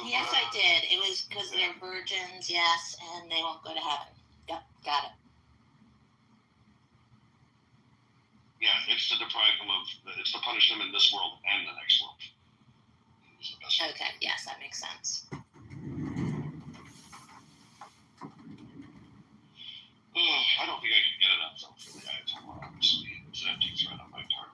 of... Yes, I did. It was because they're virgins, yes, and they won't go to heaven. Got it. Yeah, it's to deprive them of... It's to punish them in this world and the next world. Okay, yes, that makes sense. I don't think I can get enough, though, for the guy tomorrow. Obviously, it's an empty threat on my part.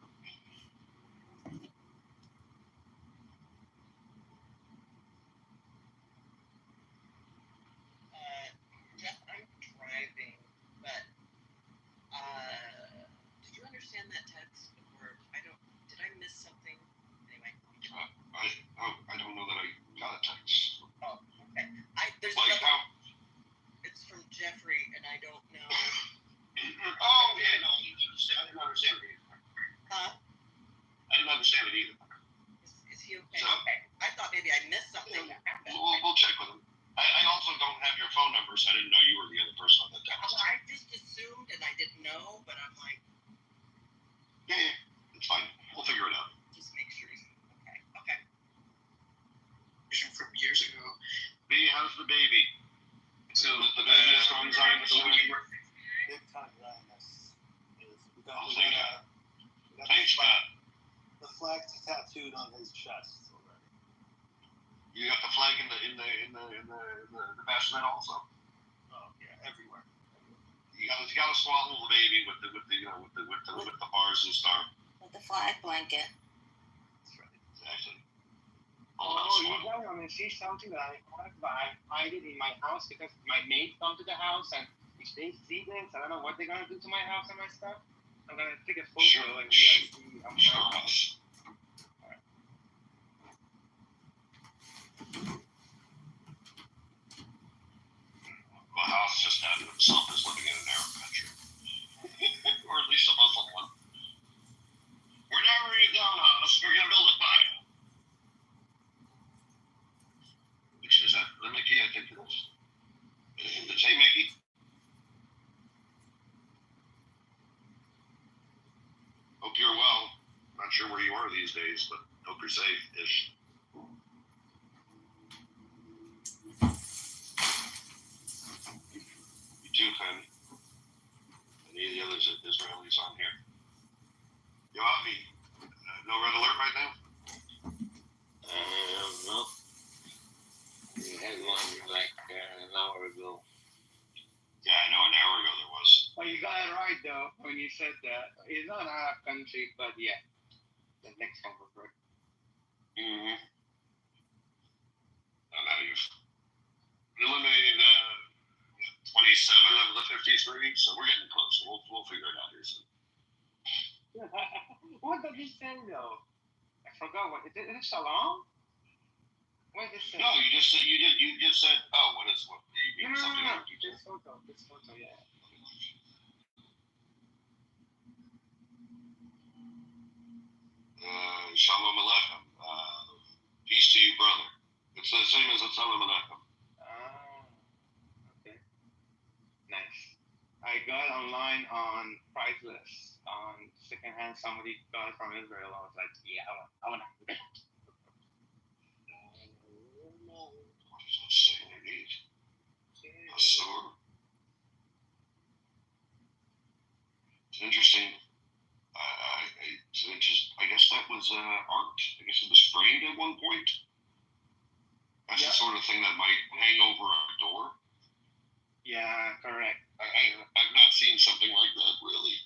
Jeff, I'm driving, but did you understand that text? Or did I miss something? Anyway. I don't know that I got a text. Oh, okay. It's from Jeffrey, and I don't know. Oh, yeah, no, you understand. I didn't understand it either. Huh? I didn't understand it either. Is he okay? Okay. I thought maybe I missed something that happened. We'll check with him. I also don't have your phone number, so I didn't know you were the other person on that text. Well, I just assumed, and I didn't know, but I'm like... Yeah, it's fine. We'll figure it out. Just make sure he's okay. Okay. From years ago. B, how's the baby? So the baby is on time for the week. Big time gladness. Thanks, Pat. The flag's tattooed on his chest already. You got the flag in the bassinet also. Oh yeah, everywhere. You got to swallow the baby with the bars and stuff. With the flag blanket. That's right. Exactly. You guys want to see something that I hide it in my house because my mates come to the house and if they see this, I don't know what they're gonna do to my house and my stuff. I'm gonna take a photo and you guys see. My house just added himself as living in an Arab country, or at least a Muslim one. We're never going down on us. We're gonna build it by. Which is that the Mickey? I think it is. Hey, Mickey. Hope you're well. Not sure where you are these days, but hope you're safe-ish. You too, Ken. Any of the other Israelis on here? Yoavi, no red alert right now? No. We had one like an hour ago. Yeah, I know an hour ago there was. Well, you got it right though when you said that. It's not an Arab country, but yeah, the next one was right. Mm-hmm. Now you've eliminated 27 of the 53, so we're getting close. We'll figure it out here soon. What did he say though? I forgot. What is it? Is it Shalom? What did it say? No, you just said oh, what is what? You mean something No. else? This photo, yeah. Shalom Aleichem. Peace to you, brother. It's the same as Shalom Aleichem. Okay. Nice. I got online on Priceless on secondhand. Somebody got it from Israel. I was like, yeah, I want to have it. What does that say underneath? A sword. It's interesting. I guess that was art. I guess it was framed at one point. That's the sort of thing that might hang over a door. Yeah, correct. I've not seen something like that, really.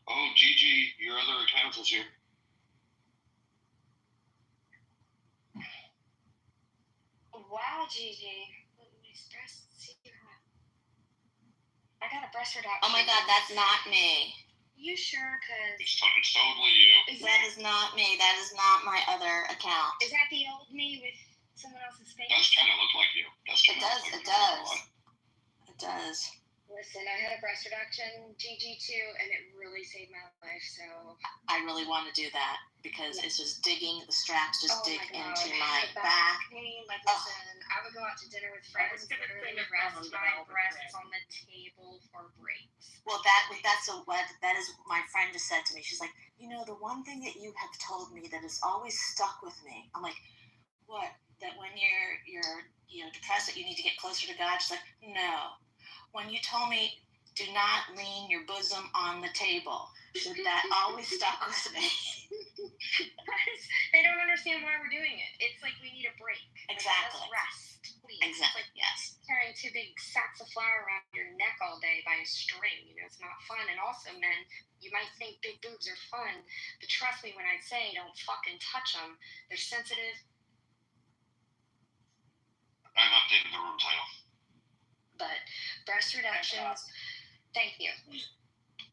Oh, Gigi, your other account is here. Wow, Gigi. I got a breast reduction. Oh my God, that's not me. You sure? Cause It's totally you. That is not me. That is not my other account. is that the old me with someone else's face? It does kind of look like you. It does. It does. It does. Well, Listen, I had a breast reduction, Gigi too, and it really saved my life. So I really want to do that because it's just digging, the straps just dig my God. into my The back. pain. Like, listen, I would go out to dinner with friends, literally rest my breasts on the table for breaks. Well, that's what that is. My friend just said to me. She's like, the one thing that you have told me that has always stuck with me. I'm like, what? That when you're depressed, that you need to get closer to God. She's like, no. When you told me, do not lean your bosom on the table, that always stuck with me. They don't understand why we're doing it. It's like we need a break. Exactly. Let us rest, please. Exactly. It's like Yes. carrying 2 big sacks of flour around your neck all day by a string. It's not fun. And also, men, you might think big boobs are fun, but trust me when I say don't fucking touch them. They're sensitive. I've updated the room title. But breast reductions, thank you.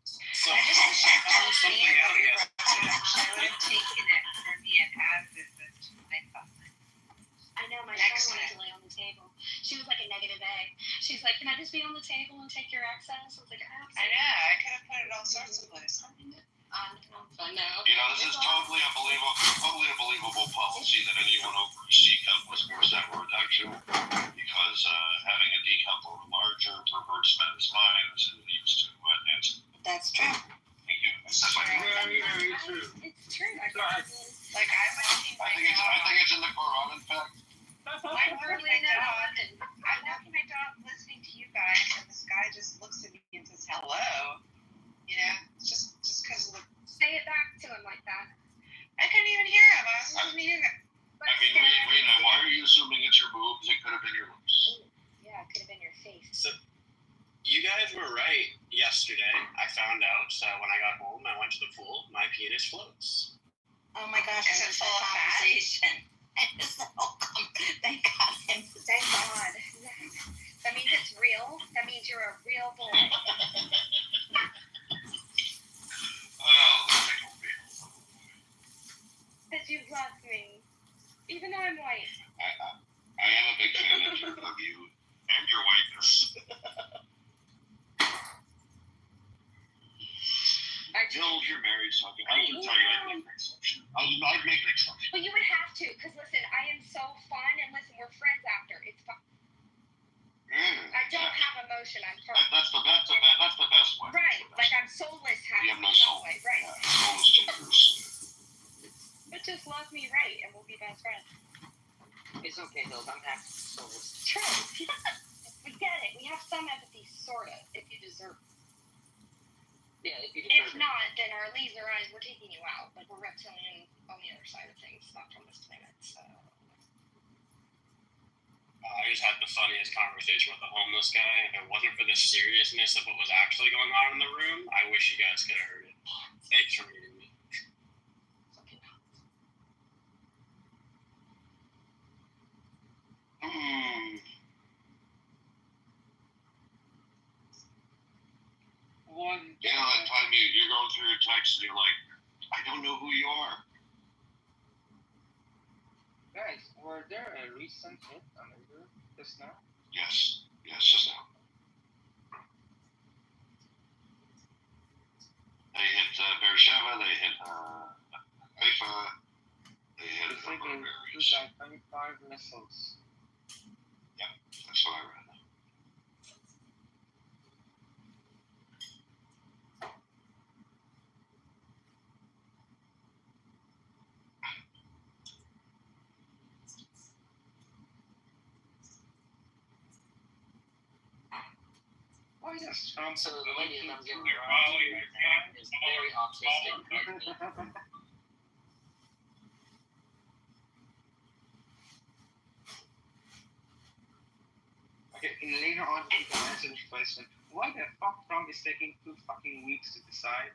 So I just found something out yesterday. I've taken it for me and added it to my thought. I know my Next friend wanted time. to lay on the table. She was like a negative A. She's like, can I just be on the table and take your access? I was like, I absolutely. know, I could have put it all sorts of places. I know. This is totally unbelievable policy that anyone over a C-cup was forced to have a reduction because having a D-cup or larger perverts men's minds and leads to Nancy. That's true. Thank you. That's my Very, very true. It's true. I Like I went to see my I think dog. it's in the Quran, in fact. I'm walking my dog listening to you guys, and this guy just looks at me and says hello. Just because of the. say it back to him like that. I couldn't even hear him. I was listening to you guys. We know. Why are you assuming it's your boobs? It could have been your lips. Yeah, it could have been your face. So, you guys were right yesterday. I found out when I got home, I went to the pool. My penis floats. Oh my gosh! Is I it missed full that of fat? conversation. Thank God. Thank God. That means it's real. That means you're a real boy. Because you love me. Even though I'm white. I am a big fan of you and your whiteness. Jill, you're married, so I can tell you I'd make an exception. I'd make an exception. But you would have to, because listen, I am so fun, and listen, we're friends after. It's fun. I don't have emotion. I'm perfect. That's the best one. Right. Like I'm soulless half You have no the soul. way. Right. Yeah, soulless cheaters. But just love me right, and we'll be best friends. It's okay, Hills. I'm happy. Soulless. True. We get it. We have some empathy, sort of, if you deserve it. Yeah, if you If deserve it. not, then our leaves are eyes. We're taking you out. Like we're reptilian on the other side of things, not from this planet. So. I just had the funniest conversation with the homeless guy. If it wasn't for the seriousness of what was actually going on in the room, I wish you guys could have heard it. Thanks for meeting me. One. That time you're going through your text and you're like, I don't know who you are. Guys, were there a recent hit on the group just now? Yes, just now. They hit Beersheba, they hit Haifa, they hit It's like a they number of use areas. like 25 missiles. That's what I read. Why does Trump So the lady that I'm getting You're around probably is very autistic like me. Okay, and later on you can answer this question. Why the fuck Trump is taking 2 fucking weeks to decide?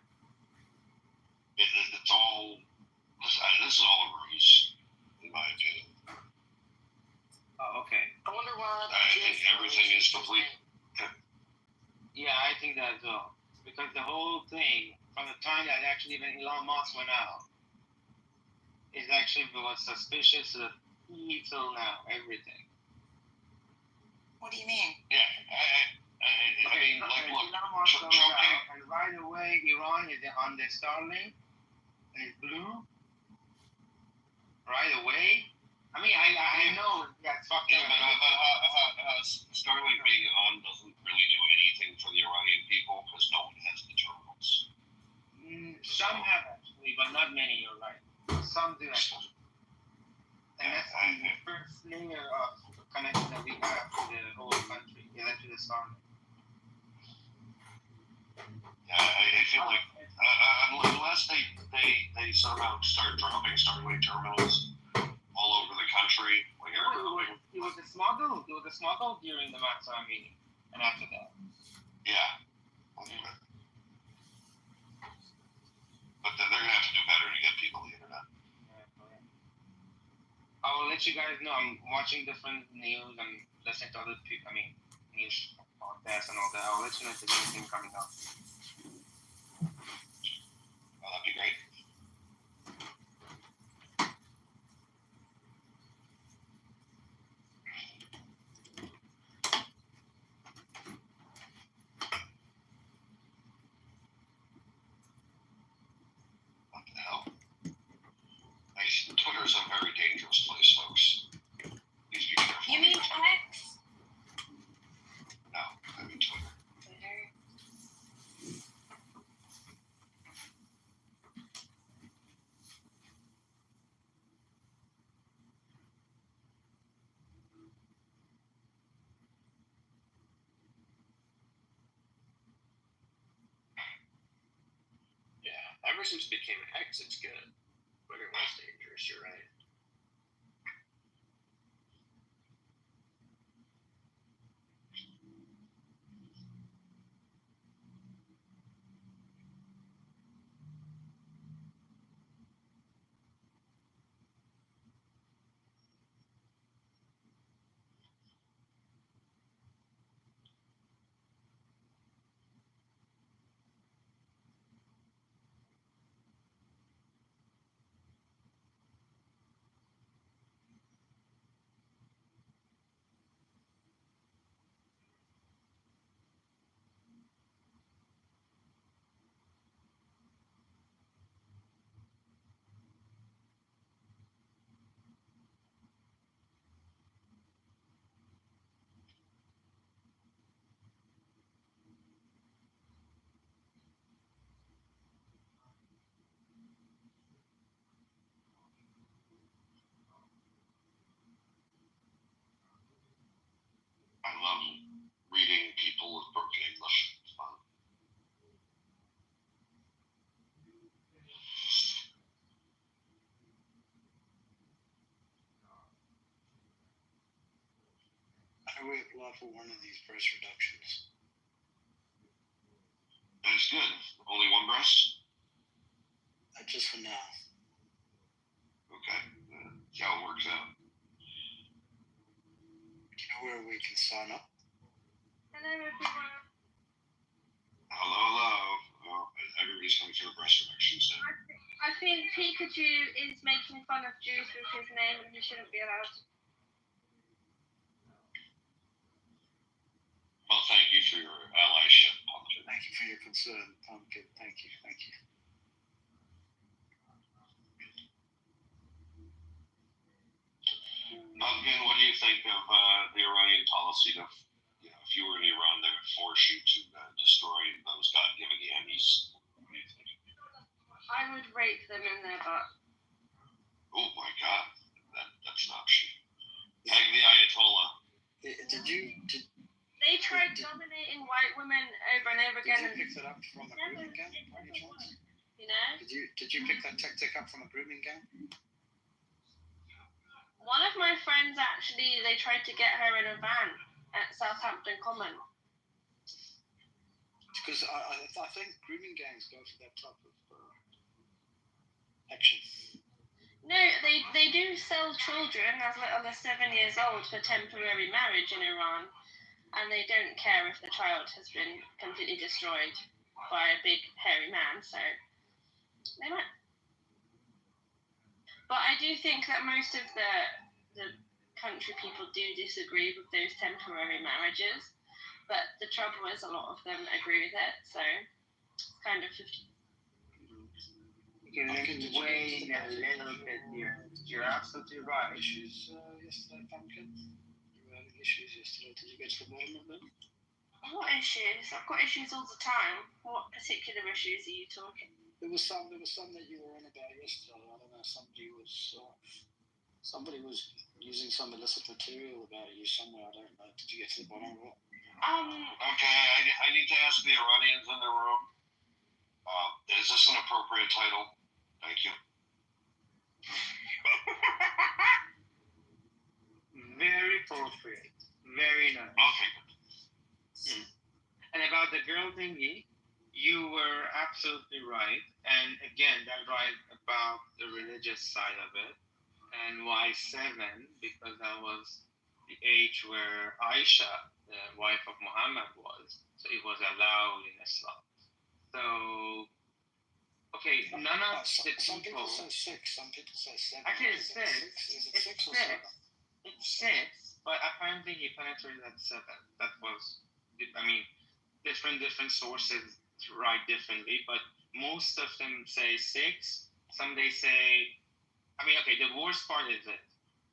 It's all, this is all a ruse, in my opinion. Oh, okay. I wonder why. I think everything is complete. Yeah, I think that as well. Because the whole thing, from the time that actually even Elon Musk went out, is actually was suspicious to the till now, everything. What do you mean? Yeah, I mean, like, look, Elon Musk goes out, and right away Iran is on the Starlink, and it's blue. Right away. I mean, I know that's fucked yeah, up. Starlink being on doesn't really do anything for the Iranian people because no one has the terminals. Some have actually, but not many. You're right. Some do actually. And that's the first layer of connection that we have to the whole country, to the Starlink. Yeah, I feel like unless they somehow start dropping Starlink terminals all over the country, like it was a smuggle. It was a smuggle during the Maxwell meeting, and after that. Yeah. But they're gonna have to do better to get people the internet. I will let you guys know. I'm watching different news and listening to other people. I mean, news podcasts and all that. I'll let you know if there's anything coming up. Oh, that'd be great. What the hell? Twitter's a very dangerous place, folks. Please be careful. You mean X? No, I mean Twitter. Yeah, ever since it became X, it's good. Twitter was dangerous, you're right. I love reading people with broken English. It's fun. I would apply for one of these breast reductions. That's good. Only one breast? Just for now. Okay. See how it works out. Do you know where we can sign up? Hello, everyone. Hello. Oh, everybody's coming to a breast reduction stuff. I think Pikachu is making fun of Juice with his name and he shouldn't be allowed. Well, thank you for your allyship, Pumpkin. Thank you for your concern, Pumpkin. Thank you. Pumpkin, what do you think of the Iranian policy to, if you were in Iran, they would force you to destroy those God-given Yemenis? What do you think? I would rape them in their butt. Oh my God, that's an option. Tag the Ayatollah. They tried dominating white women over and over again. Did you pick that up from a grooming gang, by any chance? You know? Did you pick that tactic up from a grooming gang? One of my friends actually, they tried to get her in a van at Southampton Common. Because I think grooming gangs go for that type of action. No, they do sell children as little as 7 years old for temporary marriage in Iran, and they don't care if the child has been completely destroyed by a big hairy man, so they might. But I do think that most of the country people do disagree with those temporary marriages, But the trouble is, a lot of them agree with it, so it's kind of 50. Let's wait a little bit here. You're absolutely right. Issues yesterday, Pumpkin? You were having issues yesterday. Did you get to the bottom of them? What issues? I've got issues all the time. What particular issues are you talking? There was some that you were on about yesterday. I don't know. Somebody was using some illicit material about you somewhere. I don't know. Did you get to the bottom of it? Okay, I need to ask the Iranians in the room. Is this an appropriate title? Thank you. Very appropriate. Very nice. Okay. And about the girl thingy, you were absolutely right. And again, that right about the religious side of it. And why 7? Because that was the age where Aisha, the wife of Muhammad, was. So it was allowed in Islam. So, okay, none of the Some people people. say 6. Some people say 7. Actually, it's 6. Is it It's 6 or 6. 7? It's 6, but apparently he penetrated at 7. That was, I mean, different sources write differently, but most of them say 6. Some they say, I mean, okay, the worst part is it.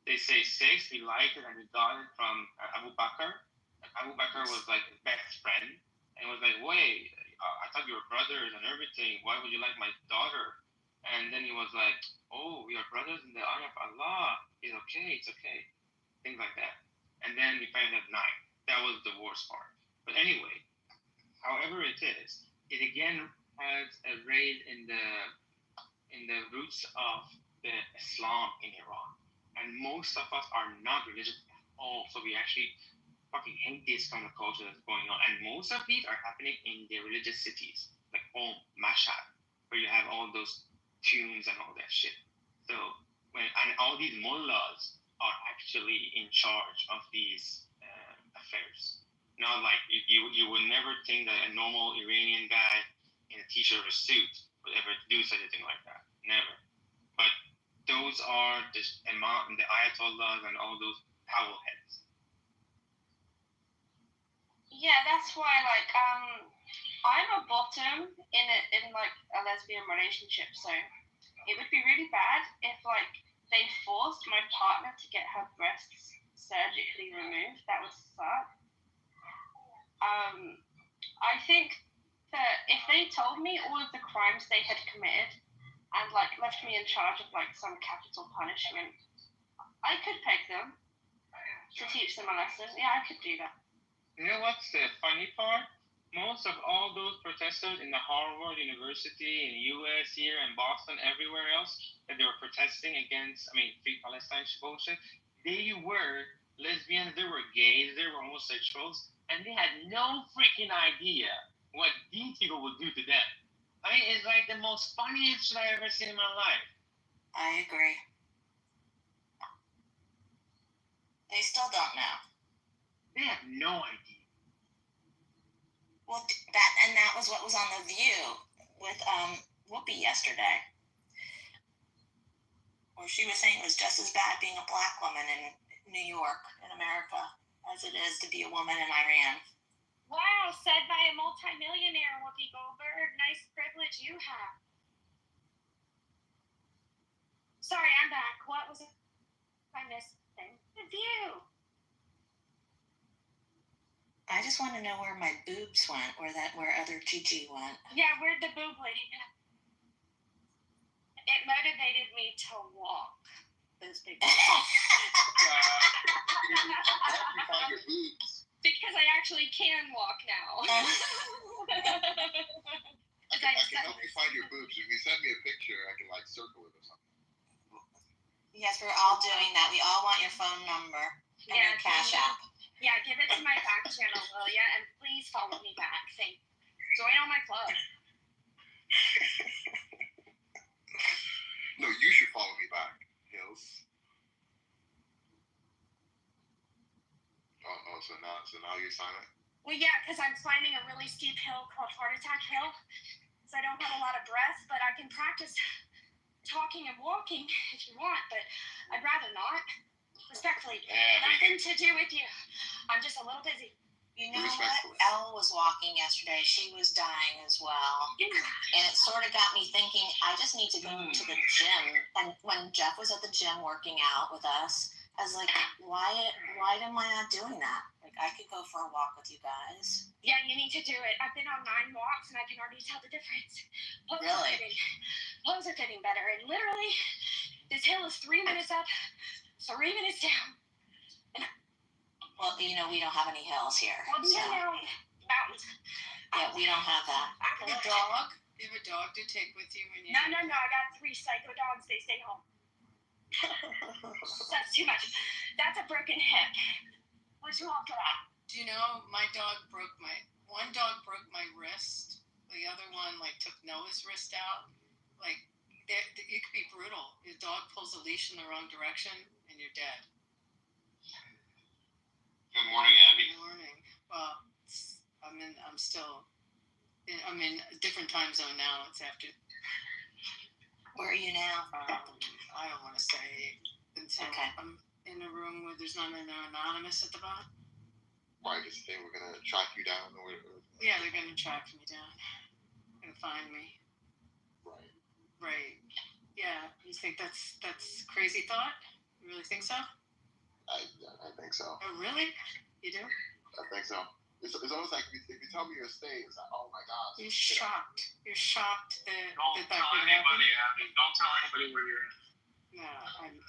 They say 6, he liked it, and he got it from Abu Bakr. And Abu Bakr was like his best friend, and was like, wait, I thought you were brothers and everything. Why would you like my daughter? And then he was like, oh, we are brothers in the eye of Allah. It's okay. Things like that. And then he found out 9. That was the worst part. But anyway, however it is, it again has a raid in the roots of the Islam in Iran. And most of us are not religious at all. So we actually fucking hate this kind of culture that's going on. And most of these are happening in the religious cities, like Mashhad, where you have all those tunes and all that shit. So and all these mullahs are actually in charge of these affairs. Not like you would never think that a normal Iranian guy in a t-shirt or suit would ever do such a thing like that. Never. But those are the Ayatollahs and all those towel heads. Yeah, that's why, like, I'm a bottom in like a lesbian relationship, so it would be really bad if, like, they forced my partner to get her breasts surgically removed. That would suck. I think that if they told me all of the crimes they had committed and, like, left me in charge of, like, some capital punishment, I could peg them to teach them a lesson. Yeah, I could do that. You know what's the funny part? Most of all those protesters in the Harvard University, in the US, here, in Boston, everywhere else, that they were protesting against, Free Palestine bullshit, they were lesbians, they were gays, they were homosexuals, and they had no freaking idea what these people would do to them. It's like the most funniest shit I've ever seen in my life. I agree. They still don't know. They have no idea. Well, that was what was on The View with Whoopi yesterday, where she was saying it was just as bad being a black woman in New York, in America, as it is to be a woman in Iran. Wow, said by a multimillionaire, Whoopi Goldberg. Nice privilege you have. Sorry, I'm back. What was it? I missed thing. The View. I just want to know where my boobs went, where other Gigi went. Yeah, where'd the boob lady go? It motivated me to walk. Those big boobs. Help you find your boobs. Because I actually can walk now. I can help you find your boobs. If you send me a picture, I can circle it or something. Yes, we're all doing that. We all want your phone number and your Cash App. Yeah, give it to my back channel, will ya? And please follow me back. Join on my club. No, you should follow me back, Hills. So now you're silent? Well, yeah, because I'm climbing a really steep hill called Heart Attack Hill. So I don't have a lot of breath, but I can practice talking and walking if you want, but I'd rather not. Respectfully, nothing to do with you. I'm just a little busy. You know what? Respectfully. Elle was walking yesterday. She was dying as well. And it sort of got me thinking, I just need to go to the gym. And when Jeff was at the gym working out with us, I was like, why am I not doing that? Like, I could go for a walk with you guys. Yeah, you need to do it. I've been on 9 walks and I can already tell the difference. Really? Clothes are fitting better. And literally, this hill is 3 minutes up, 3 minutes down. Well, you know, we don't have any hills here. Well, these are now mountains. Yeah, we don't have that. I You have a dog? You have a dog to take with you when you... No. I got 3 psycho dogs. They stay home. That's too much. That's a broken hip. What's wrong with that? Do you know, one dog broke my wrist. The other one, took Noah's wrist out. You could be brutal. Your dog pulls a leash in the wrong direction, and you're dead. Good morning, Abby. Good morning. Well, I'm in a different time zone now. It's after. Where are you now? I don't want to say until I'm in a room where there's not an anonymous at the bottom. Why do you think we're gonna track you down? Yeah, they're gonna track me down. Gonna find me. Right. Yeah. You think that's crazy thought? You really think so? I think so. Oh, really? You do? I think so. It's almost like if you tell me your state, it's like, oh my gosh. You're shocked. You're shocked that Don't that tell could anybody, happen. Abby. Don't tell anybody where you're at. No,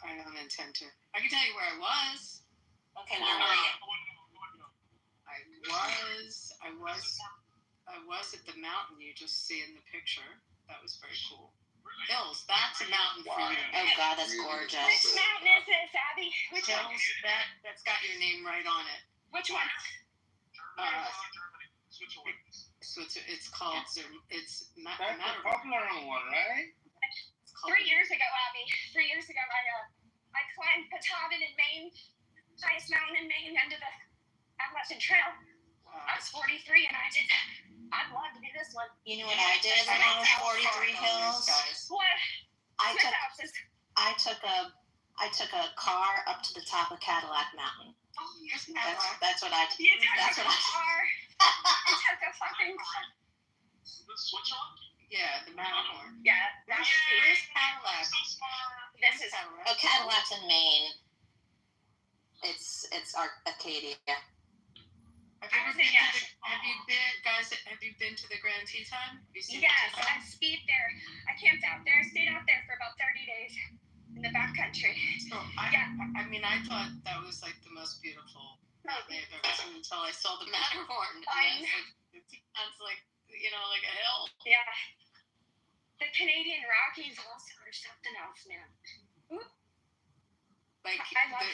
I don't intend to. I can tell you where I was. Okay, where were you? I was at the mountain you just see in the picture. That was very cool. Hills, that's a mountain for you. Oh God, that's gorgeous. Which mountain is this, Abby? Which one? Hills, that's got your name right on it. Which one? Germany. Switzerland. It's called That's the Matterhorn. popular one, right? 3 years ago, Abby. 3 years ago, I climbed Kitover in Maine, highest mountain in Maine, end of the Appalachian Trail. I was 43 and I did that. I'd love to do this one. You know what I did when I was 43 hills? What? I Smith took houses. I took a car up to the top of Cadillac Mountain. Oh, here's that. That's what I did. You took That's a what I car. You took a fucking. Switzerland? Yeah, the Matterhorn. Yeah, that was Where's Cadillac? This is. Cadillac. Oh, Cadillac's in Maine. It's Acadia. Have you been to the Grand Teton? Have you seen Yes, the Teton? I skied there. I camped out there, stayed out there for about 30 days in the backcountry. So I thought that was like the most beautiful mountain I've ever seen until I saw the Matterhorn. And the Teton's like a hill. Yeah. The Canadian Rockies also are something else, man. Like I love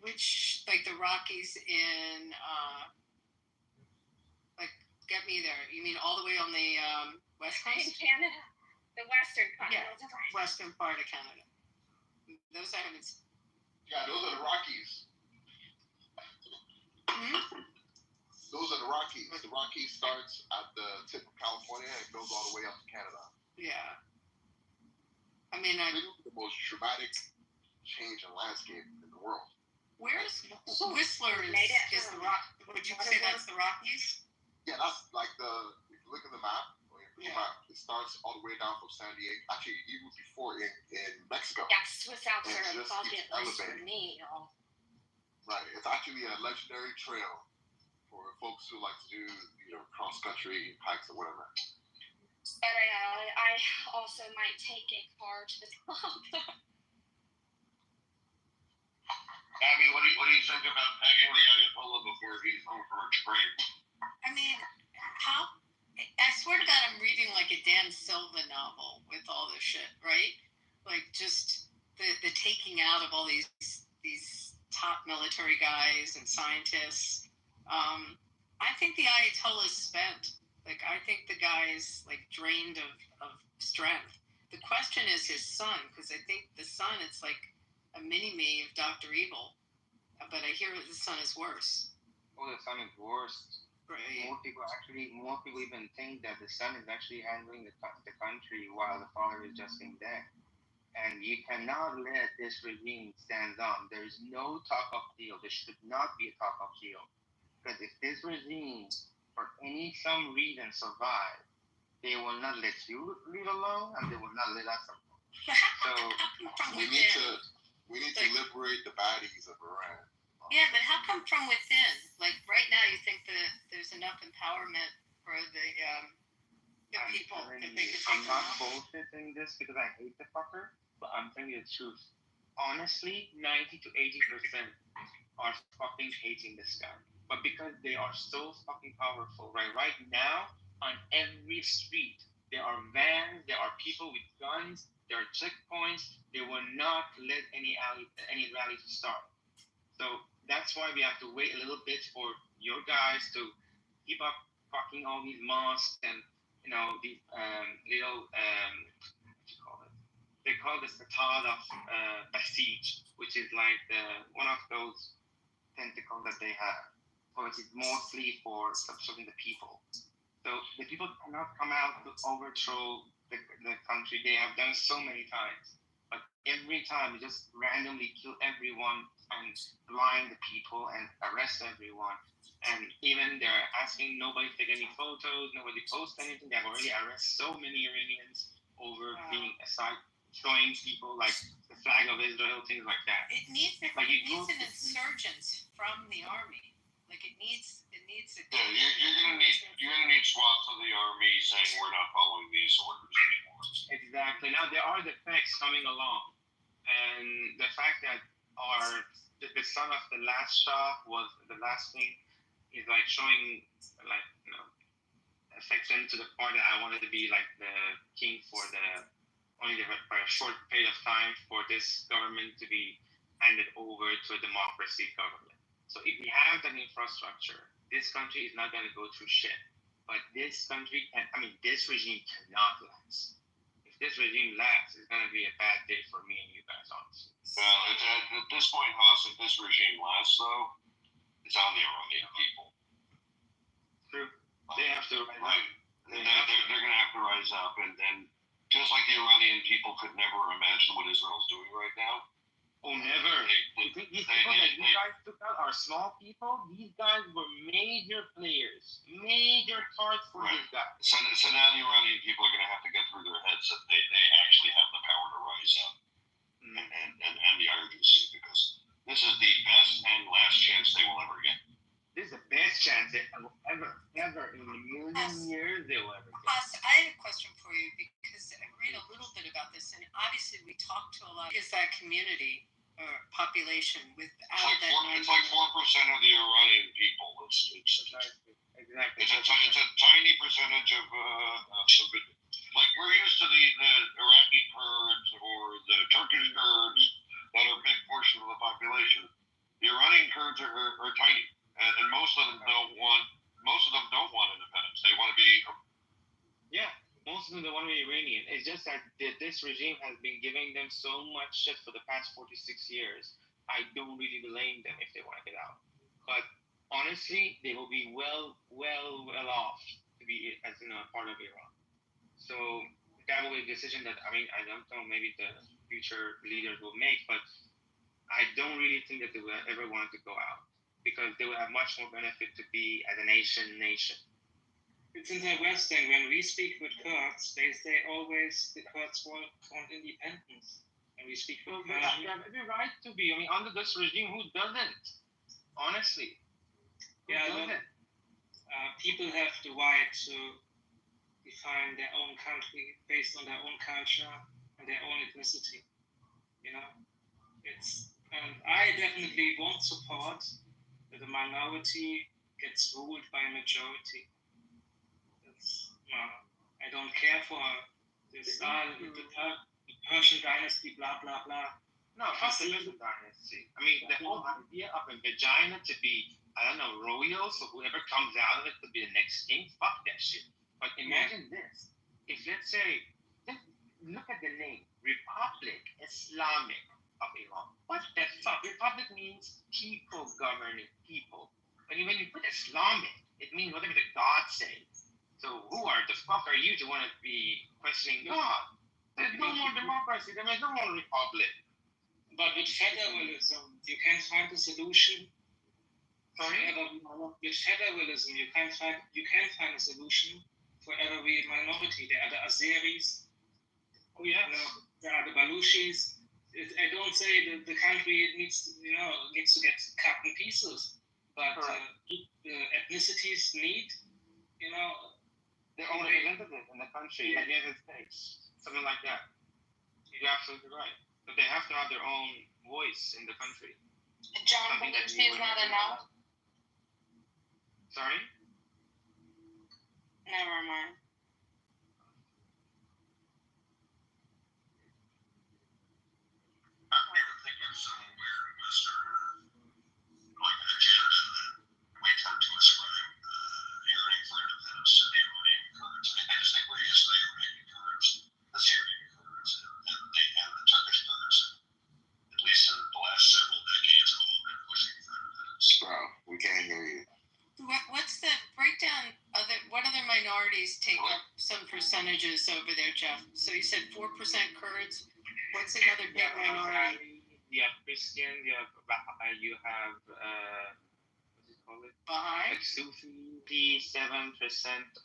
the Rockies in get me there. You mean all the way on the west In coast? Canada, the western Yeah, continent. western part of Canada. Those I haven't. Yeah, those are the Rockies. Those are the Rockies. The Rockies starts at the tip of California and goes all the way up to Canada. Yeah. The most dramatic change in landscape in the world. Where's Whistler is the rock? Would you say that's the Rockies? Yeah, that's like if you look at the map, it starts all the way down from San Diego. Actually, even before in Mexico. Yeah, Swiss Alps And are it a just bucket keeps list for elevating. me, y'all. Right. It's actually a legendary trail for folks who like to do, cross country hikes or whatever. But I also might take a car to the top. Abby, what do you think about pegging the Ayatollah before he's home for a train? I swear to God, I'm reading like a Dan Silva novel with all this shit, right? Like just the taking out of all these top military guys and scientists. I think the Ayatollah is spent. Like I think the guy's like drained of strength. The question is his son, because I think the son, it's like a mini-me of Dr. Evil. But I hear the son is worse. Oh, the son is worse. Right. More people even think that the son is actually handling the country while the father is just in debt. And you cannot let this regime stand on. There is no talk of deal. There should not be a talk of deal. Because if this regime, for some reason, survive, they will not let you live alone, and they will not let us alone. So we need to liberate the bodies of Iran. Yeah, but how come from within? Like right now, you think that there's enough empowerment for the people that they could take I'm not them off? bullshitting this because I hate the fucker, but I'm telling you the truth. Honestly, 90 to 80% are fucking hating this guy. But because they are so fucking powerful, right now, on every street, there are vans, there are people with guns, there are checkpoints. They will not let any rally to start. So that's why we have to wait a little bit for your guys to keep up fucking all these mosques and these little what you call it? They call this the Tad of Basij, which is like one of those tentacles that they have. So it is mostly for subserving the people. So the people cannot come out to overthrow the country. They have done so many times. But every time they just randomly kill everyone and blind the people and arrest everyone. And even they're asking nobody to take any photos, nobody post anything. They've already arrested so many Iranians over being aside, showing people like the flag of Israel, things like that. It needs an insurgent from the army. Like it needs a you're gonna need swaths of the army saying we're not following these orders anymore. Exactly. Now there are the facts coming along, and the fact that the son of the last Shah was the last thing is like showing like affection to the point that I wanted to be like the king for for a short period of time for this government to be handed over to a democracy government. So if we have that infrastructure, this country is not going to go through shit. But this regime cannot last. If this regime lasts, it's going to be a bad day for me and you guys, honestly. Well, at this point, Haas, if this regime lasts, though, it's on the Iranian people. True. They have to rise up. They're going to have to rise up. And just like the Iranian people could never imagine what Israel's doing right now. Oh, never. You think these people that you guys took out are small people? These guys were major players. Major parts for these guys. So now the Iranian people are going to have to get through their heads that they actually have the power to rise up and the urgency, because this is the best and last chance they will ever get. This is the best chance they will ever in a million years they will ever get. I have a question for you, because I read a little bit about this, and obviously we talk to a lot of that community or population without it's like 4% of the Iranian people. Exactly. It's a tiny percentage of it. Like we're used to the Iraqi Kurds or the Turkish Kurds that are a big portion of the population. The Iranian Kurds are tiny, and most of them don't want independence. They want to be. Yeah. Most of them don't want to be Iranian. It's just that this regime has been giving them so much shit for the past 46 years. I don't really blame them if they want to get out. But honestly, they will be well off to be as part of Iran. So that will be a decision that I don't know, maybe the future leaders will make, but I don't really think that they will ever want to go out, because they will have much more benefit to be as a nation. It's in the West, and when we speak with Kurds, they say always the Kurds want independence. And we speak with Kurds. They have every right to be. Under this regime, who doesn't? Honestly. People have the right to define their own country based on their own culture and their own ethnicity. And I definitely won't support that the minority gets ruled by a majority. I don't care for this the Persian dynasty, blah blah blah. No, fuck the Persian dynasty. The whole idea of a vagina to be, royal, so whoever comes out of it to be the next king, fuck that shit. But imagine this. If let's say, look at the name, Republic Islamic of Iran. What the fuck? Republic means people governing people. But when you put Islamic, it means whatever the God says. So who the fuck are you to want to be questioning God? There's no more democracy. There's no more republic. But with federalism, you can find a solution With federalism, you can find a solution for every minority. There are the Azeris. Oh yeah. There are the Baluchis. I don't say that the country needs to get cut in pieces, but ethnicities need their own representative in the country, like the United States, something like that. You're absolutely right. But they have to have their own voice in the country. John Belushi is not enough. Sorry? Never mind. I don't even think it's somewhere in Western, like an agenda that we come to ascribe yearning for independence to the Iranian Kurds. I just think we're used to the Iranian Kurds, the Syrian Kurds, and the Turkish Kurds. At least in the last several decades, have all been pushing for independence. Bro, we can't hear you. What's the breakdown? What other minorities take up some percentages over there, Jeff? So you said 4% Kurds. What's another big minority? You have Christian, you have Baha'i, you have what's it called? Baha'i? Like Sufi. 7%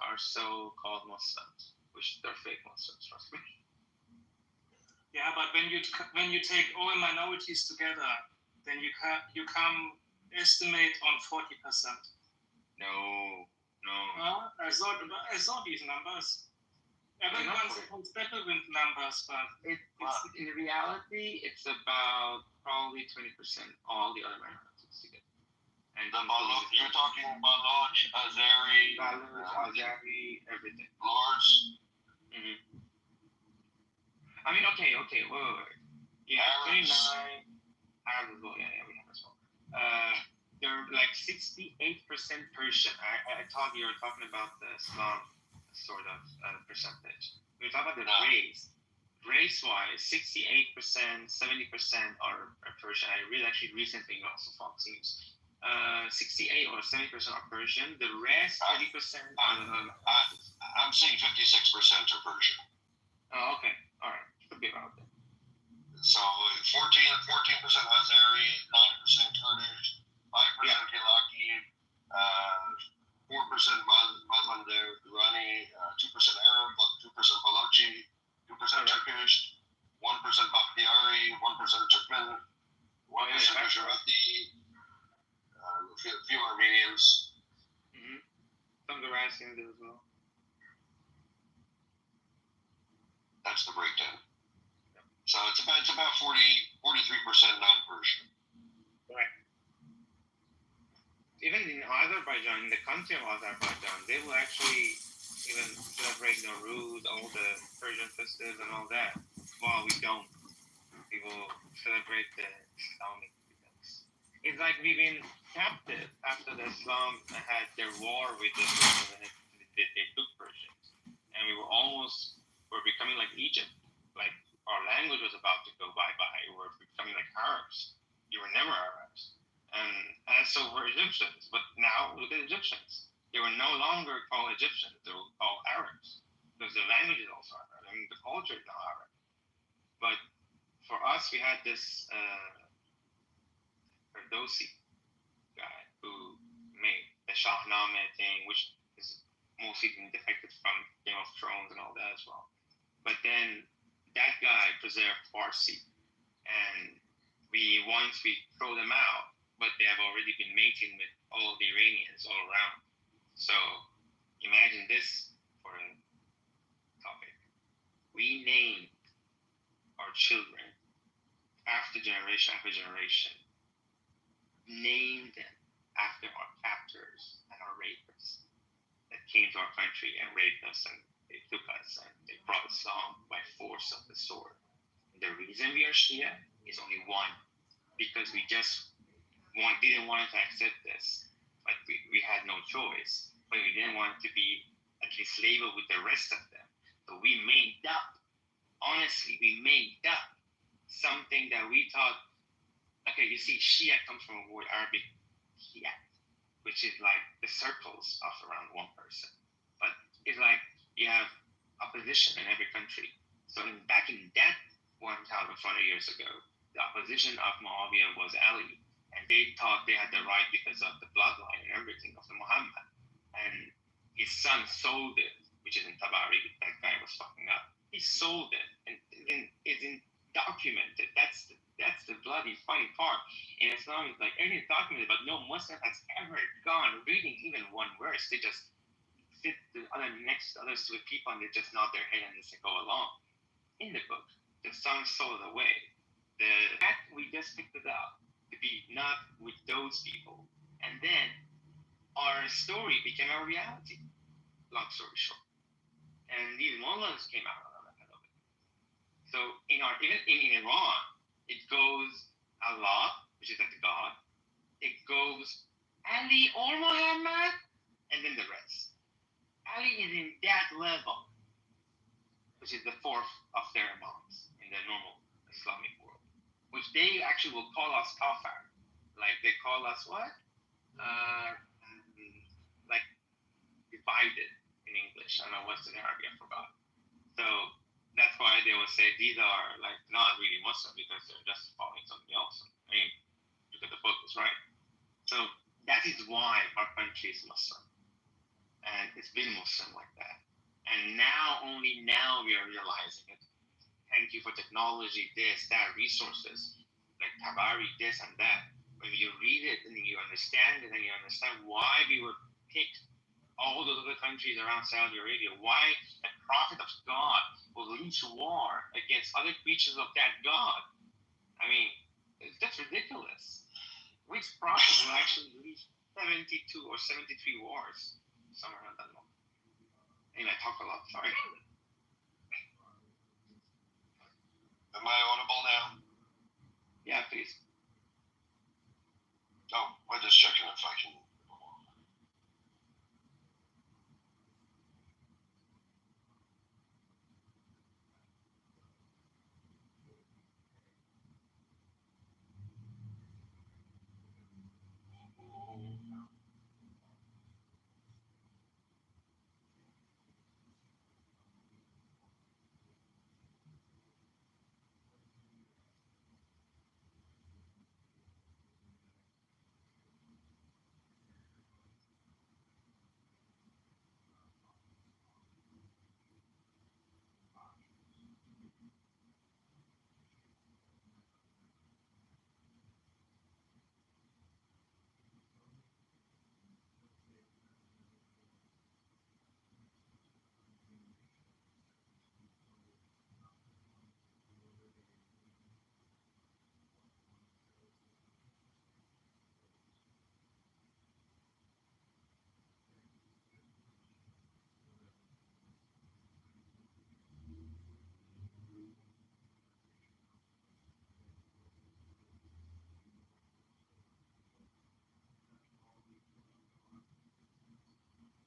are so-called Muslims, which they're fake Muslims, trust me. Yeah, but when you take all minorities together, then you come estimate on 40%. No. I saw these numbers. Everyone's better with numbers, but in reality, it's about probably 20%, all the other minorities together. And You're talking Baloch, Azeri, everything. Lords. Mm-hmm. I mean, okay, wait. Yeah, Arabs. 29. Arabs as well, yeah, we have as well. They're like 68% Persian. I thought you were talking about the Islam sort of percentage. We were talking about the race. Race-wise, 68%, 70% are Persian. I really actually recently also Fox News. 68 or 70% are Persian. The rest, 30% are I'm seeing 56% are Persian. Oh, okay. All right. Could be about that. So 14% Azeri, 9% Kurdish, 5% Iraqi, 4% Muslim there, Irani, 2% Arab, 2% Balochi, 2% Turkish, 1% Bakhtiari, 1% Turkmen, 1% Gujarati, a few Armenians. Mm-hmm. Some Iranians as well. That's the breakdown. So it's about 43% non-Persian. Right. Even in Azerbaijan, in the country of Azerbaijan, they will actually even celebrate Nowruz, all the Persian festivals and all that. While we don't. We will celebrate the Islamic events. It's like we've been captive after the Islam had their war with the Persians. They took Persians. And we're becoming like Egypt. Like our language was about to go bye-bye. We were becoming like Arabs. You were never Arabs. And so were Egyptians. But now look at Egyptians. They were no longer called Egyptians. They were called Arabs. Because the language is also Arab. I mean, the culture is now Arab. But for us, we had this Ferdowsi guy who made the Shahnameh thing, which is mostly been defected from Game of Thrones and all that as well. But then that guy preserved Farsi. And once we throw them out, but they have already been mating with all the Iranians all around. So imagine this for a topic. We named our children after generation, named them after our captors and our rapists that came to our country and raped us, and they took us and they brought Islam by force of the sword. And the reason we are Shia is only one, because we just didn't want to accept this. But we had no choice. But we didn't want to be at least labeled with the rest of them. So we made up, honestly, something that we thought, okay, you see, Shia comes from a word Arabic, Shia, which is like the circles of around one person. But it's like you have opposition in every country. So back in that 1,400 years ago, the opposition of Muawiyah was Ali. and they thought they had the right because of the bloodline and everything of the Muhammad. And his son sold it, which is in Tabari. That guy was fucking up. He sold it, and it's documented. That's the bloody funny part. In Islam, it's like everything's documented, but no Muslim has ever gone reading even one verse. They just sit the other next to others to a people, and they just nod their head and just go along. In the book, the son sold it away. The fact we just picked it up to be not with those people, and then our story became a reality. Long story short, and these mullahs came out of it. So even in Iran, it goes Allah, which is like the God. It goes Ali or Muhammad, and then the rest. Ali is in that level, which is the fourth of their imams in the normal Islamic world, which they actually will call us kafir. Like they call us what? Like divided in English. I don't know what's in Arabic, I forgot. So that's why they will say these are like not really Muslim because they're just following something else. I mean, because the book is right. So that is why our country is Muslim. And it's been Muslim like that. And only now we are realizing it. Thank you for technology, this, that, resources, like Tabari, this and that. When you read it and you understand it and you understand why we were picked all those other countries around Saudi Arabia, why the prophet of God will lead war against other creatures of that God. I mean, that's ridiculous. Which prophet will actually lead 72 or 73 wars? Somewhere around that long. And I talk a lot, sorry. Am I audible now? Yeah, please. Oh, we're just checking if I can.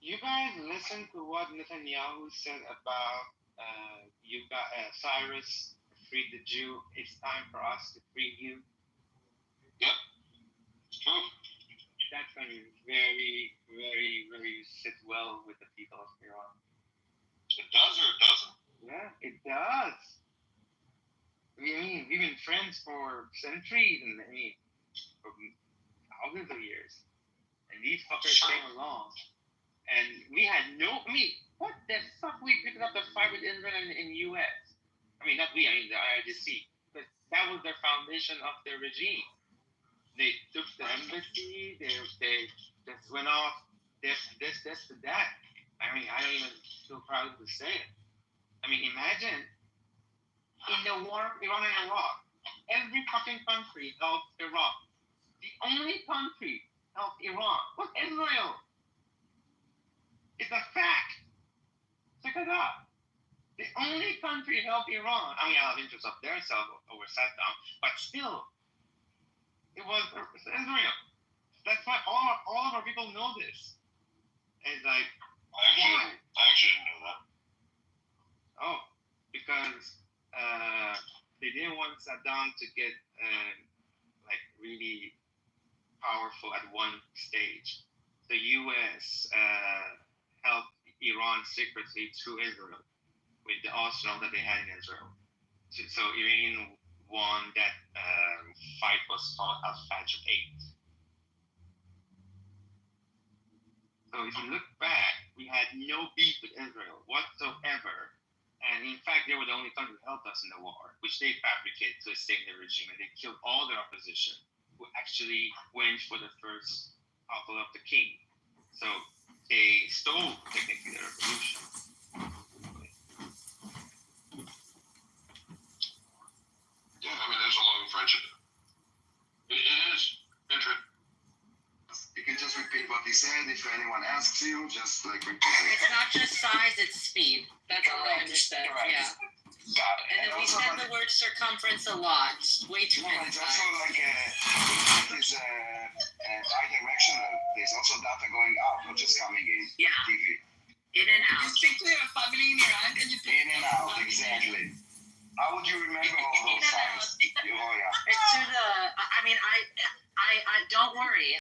You guys listen to what Netanyahu said about Cyrus freed the Jew. It's time for us to free you. Yep, it's true. That's going to very, very, very sit well with the people of Iran. It does or it doesn't? Yeah, it does. I mean, we've been friends for centuries, and for thousands of years. And these fuckers came along. And we had what the fuck we picked up the fight with Israel in U.S.? I mean, not we, I mean the IRGC. But that was their foundation of their regime. They took the embassy, they just went off this to that. I mean, I don't even feel proud to say it. I mean, imagine in the war of Iran and Iraq, every fucking country helped Iraq. The only country helped Iran was Israel. It's a fact. Check it out. The only country helped Iran. I mean, I have interest of their self over Saddam, but still, it was Israel. That's why all of our people know this. And it's like, I actually didn't know that. Oh, because they didn't want Saddam to get really powerful at one stage. The U.S. helped Iran secretly through Israel with the arsenal that they had in Israel. So Iranian won that fight was thought of Fajr 8. So if you look back, we had no beef with Israel whatsoever. And in fact, they were the only country who helped us in the war, which they fabricated to sustain their regime. And they killed all their opposition, who actually went for the first topple of the king. So they stole, technically, the revolution. Yeah, I mean, there's a long friendship. It is. Interesting. You can just repeat what he said. If anyone asks you, just like repeat it. It's not just size, it's speed. That's all I understood. Correct. Yeah. Got it. And then we said the word circumference a lot, way too many It's times. also like it is bi-directional. There's also data going out, not just coming in. Yeah. TV. In and out. You speak to your family in Iran, can you In and out, exactly. How would you remember all those signs? Oh, yeah. It's through the. I mean, I don't worry.